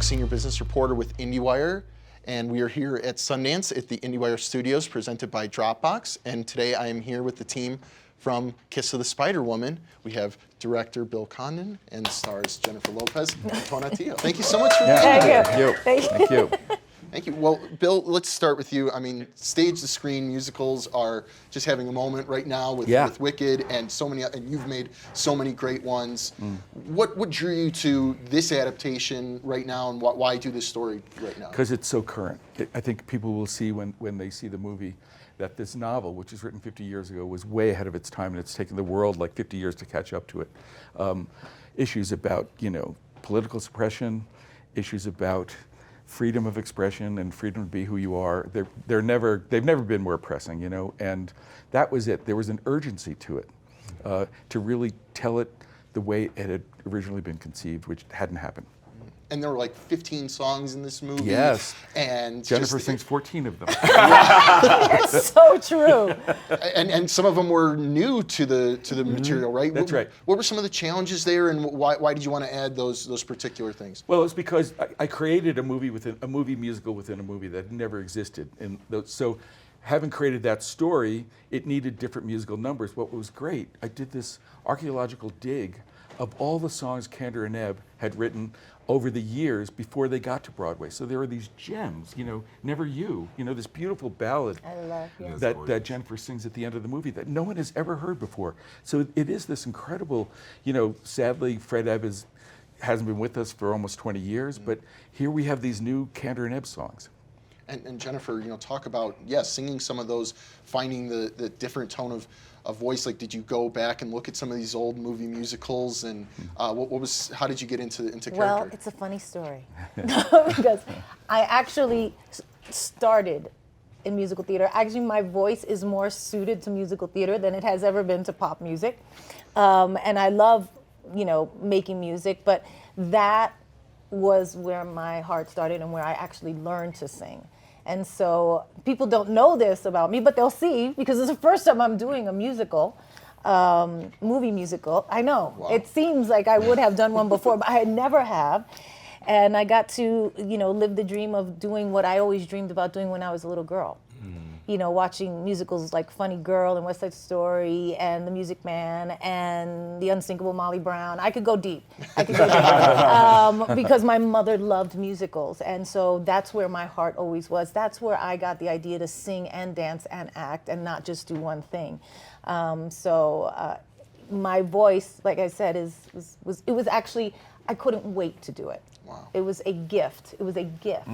Welk, Senior Business Reporter with IndieWire, and we are here at Sundance at the IndieWire Studios presented by Dropbox, and today I am here with the team from Kiss of the Spider Woman. We have director Bill Condon and stars Jennifer Lopez and Tonatiuh. Thank you so much for being here. Thank you. Thank you. Thank you. Well, Bill, let's start with you. I mean, stage to screen musicals are just having a moment right now with Wicked and so many, and you've made so many great ones. What drew you to this adaptation right now, and why do this story right now? Because it's so current. I think people will see when they see the movie that this novel, which was written 50 years ago, was way ahead of its time, and it's taken the world like 50 years to catch up to it. Issues about, political suppression, issues about freedom of expression and freedom to be who you are. They've never been more pressing, and that was it. There was an urgency to it, to really tell it the way it had originally been conceived, which hadn't happened. And there were like 15 songs in this movie. Yes. And Jennifer sings 14 of them. It's so true. And some of them were new to the material, right? That's right. What were some of the challenges there, and why did you want to add those particular things? Well, it's because I created a movie musical within a movie that never existed, and so having created that story, it needed different musical numbers. What was great, I did this archaeological dig of all the songs Kander and Ebb had written over the years before they got to Broadway. So there are these gems, Never You, this beautiful ballad I love you. that Jennifer sings at the end of the movie that no one has ever heard before. So it is this incredible, sadly Fred Ebb hasn't been with us for almost 20 years, but here we have these new Kander and Ebb songs. And Jennifer, talk about, singing some of those, finding the different tone of voice. Like, did you go back and look at some of these old movie musicals, and how did you get into character? Well, it's a funny story because I actually started in musical theater. Actually, my voice is more suited to musical theater than it has ever been to pop music, and I love, making music, but that was where my heart started and where I actually learned to sing. And so people don't know this about me, but they'll see, because it's the first time I'm doing a musical, movie musical. I know, It seems like I would have done one before, but I never have. And I got to, live the dream of doing what I always dreamed about doing when I was a little girl. Watching musicals like Funny Girl and West Side Story and The Music Man and The Unsinkable Molly Brown. I could go deep. Because my mother loved musicals, and so that's where my heart always was. That's where I got the idea to sing and dance and act and not just do one thing. My voice, like I said, it was actually, I couldn't wait to do it. Wow. It was a gift. It was a gift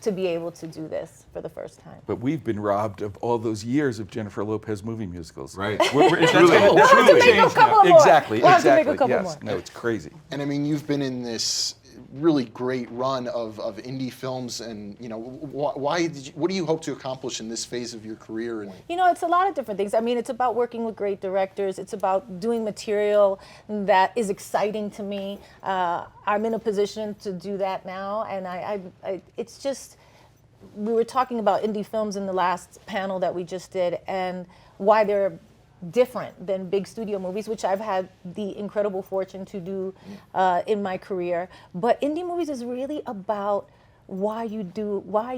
to be able to do this for the first time. But we've been robbed of all those years of Jennifer Lopez movie musicals. Right. We'll have to make a couple more. Exactly. We'll have to make a couple more. No, it's crazy. And I mean, you've been in this really great run of indie films, and what do you hope to accomplish in this phase of your career? And it's a lot of different things. I mean, it's about working with great directors. It's about doing material that is exciting to me. I'm in a position to do that now, and it's just, we were talking about indie films in the last panel that we just did, and why they're different than big studio movies, which I've had the incredible fortune to do in my career. But indie movies is really about why you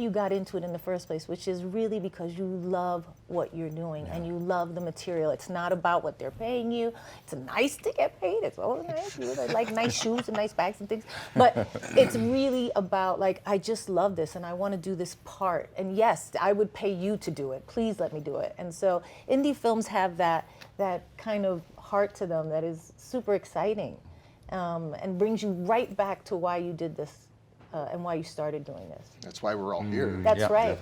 got into it in the first place, which is really because you love what you're doing and you love the material. It's not about what they're paying you. It's nice to get paid. It's always nice. I like nice shoes and nice bags and things. But it's really about, like, I just love this and I want to do this part. And yes, I would pay you to do it. Please let me do it. And so indie films have that kind of heart to them that is super exciting, and brings you right back to why you did this. And why you started doing this. That's why we're all here. That's right.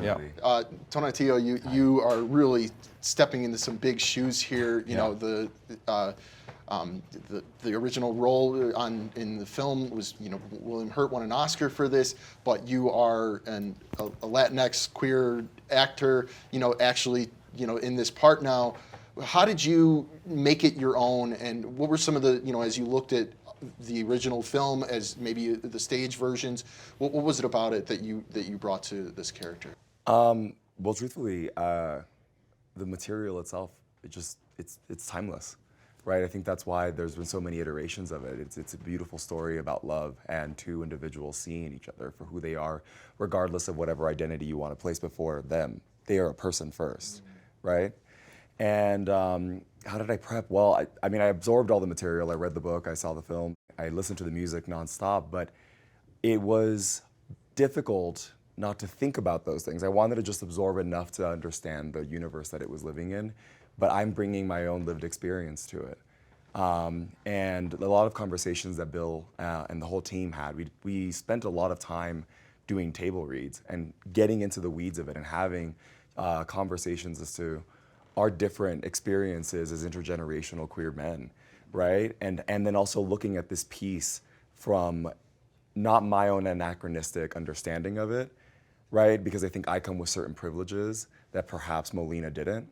Tonatiuh, you are really stepping into some big shoes here. The original role in the film was, William Hurt won an Oscar for this, but you are a Latinx queer actor, actually, in this part now. How did you make it your own, and what were some of the, as you looked at the original film as maybe the stage versions, what was it about it that you brought to this character? Well, truthfully, the material itself, it's timeless, right? I think that's why there's been so many iterations of it. It's a beautiful story about love and two individuals seeing each other for who they are, regardless of whatever identity you want to place before them. They are a person first, right? And how did I prep? Well, I mean, I absorbed all the material. I read the book, I saw the film, I listened to the music nonstop, but it was difficult not to think about those things. I wanted to just absorb enough to understand the universe that it was living in, but I'm bringing my own lived experience to it. And a lot of conversations that Bill and the whole team had, we spent a lot of time doing table reads and getting into the weeds of it and having conversations as to our different experiences as intergenerational queer men, right? And then also looking at this piece from not my own anachronistic understanding of it, right? Because I think I come with certain privileges that perhaps Molina didn't.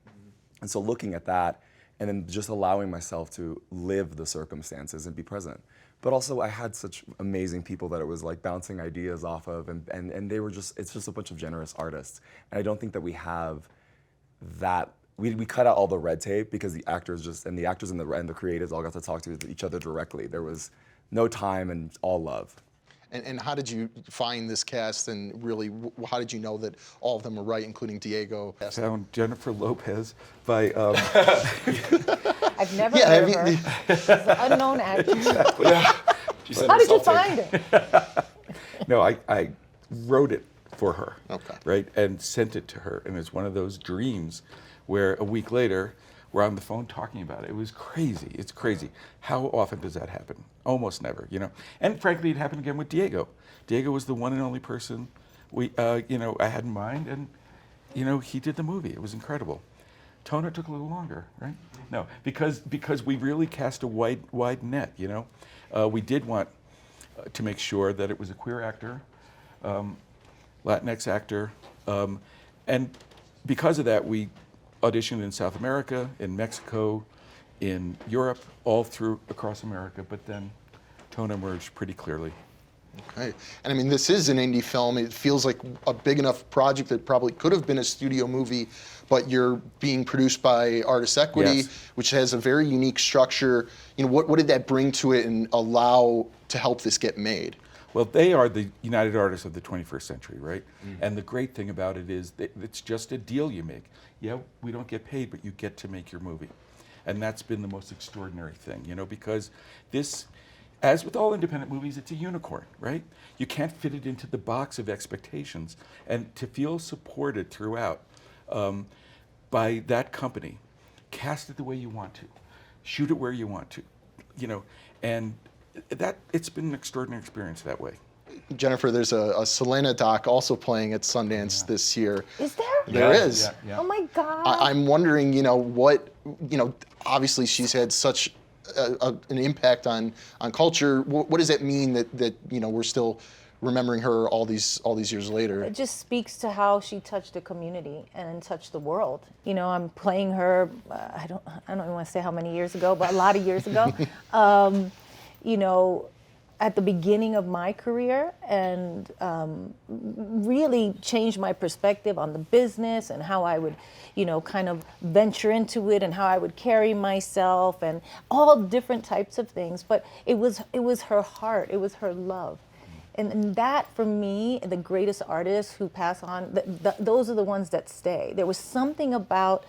And so looking at that and then just allowing myself to live the circumstances and be present. But also I had such amazing people that it was like bouncing ideas off of and they were just, it's just a bunch of generous artists. And I don't think that we have that, we cut out all the red tape because the actors and the creatives all got to talk to each other directly. There was no time and all love. And how did you find this cast, and really, how did you know that all of them were right, including Diego? Found Jennifer Lopez by. I've never heard of her. She's an unknown actress. Yeah. How did you find her? No, I wrote it for her, Okay. right, and sent it to her, and it's one of those dreams where a week later we're on the phone talking about it. It was crazy. It's crazy. How often does that happen? Almost never, you know. And frankly, it happened again with Diego. Diego was the one and only person I had in mind, and he did the movie. It was incredible. Tonatiuh took a little longer, right? No, because we really cast a wide net. We did want to make sure that it was a queer actor, Latinx actor, and because of that, we auditioned in South America, in Mexico, in Europe, all through across America, but then Tona emerged pretty clearly. Okay. And I mean, this is an indie film. It feels like a big enough project that probably could have been a studio movie, but you're being produced by Artist Equity, Yes. which has a very unique structure. What did that bring to it and allow to help this get made? Well, they are the United Artists of the 21st century, right? And the great thing about it is that it's just a deal you make. Yeah, we don't get paid, but you get to make your movie. And that's been the most extraordinary thing, because this, as with all independent movies, it's a unicorn, right? You can't fit it into the box of expectations. And to feel supported throughout by that company, cast it the way you want to, shoot it where you want to, and that it's been an extraordinary experience that way. Jennifer, there's a Selena doc also playing at Sundance this year. Is there? There is. Yeah. Oh my God. I'm wondering, obviously she's had such an impact on culture. What does that mean that we're still remembering her all these years later? It just speaks to how she touched the community and touched the world. I'm playing her. I don't even want to say how many years ago, but a lot of years ago. At the beginning of my career, and really changed my perspective on the business and how I would, kind of venture into it and how I would carry myself and all different types of things. But it was her heart, it was her love. And that, for me, the greatest artists who pass on, those are the ones that stay. There was something about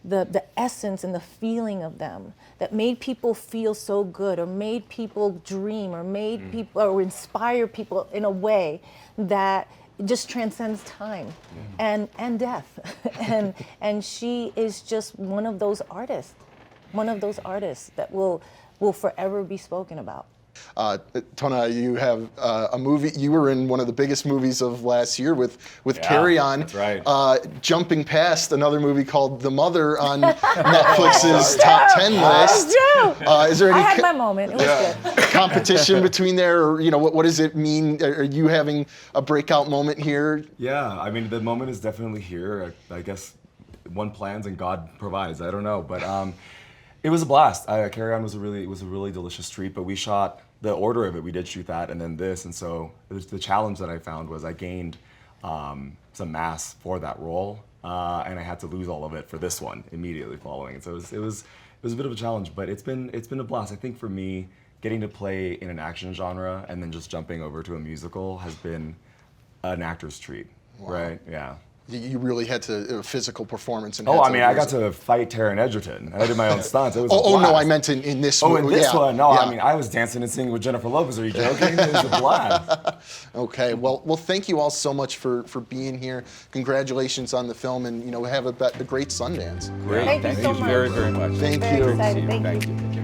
the essence and the feeling of them that made people feel so good, or made people dream, or made people, or inspire people in a way that just transcends time and death. and she is just one of those artists that will forever be spoken about. Tona, you have a movie. You were in one of the biggest movies of last year with Carry On. That's right. Jumping past another movie called The Mother on Netflix's top 10 list. Is there any I had my moment. It was good. competition between there, or what does it mean? Are you having a breakout moment here? Yeah, I mean, the moment is definitely here. I guess one plans and God provides. I don't know, but it was a blast. Carry On was a really delicious treat, but we shot the order of it. We did shoot that and then this, and so the challenge that I found was I gained some mass for that role, and I had to lose all of it for this one immediately following. So it was a bit of a challenge, but it's been a blast. I think for me, getting to play in an action genre and then just jumping over to a musical has been an actor's treat, right? Yeah. You really had to physical performance. And Oh, had I to mean, I got to fight Taron Egerton, and I did my own stunts. It was a Oh no, blast. I meant in this. Oh, in this yeah, one? No, yeah. I mean, I was dancing and singing with Jennifer Lopez. Are you joking? It was a blast. Okay, well, thank you all so much for being here. Congratulations on the film, and have a great Sundance. Great. Thank you so much. very, very much. Thank Very you. excited. See you. Thank you. you.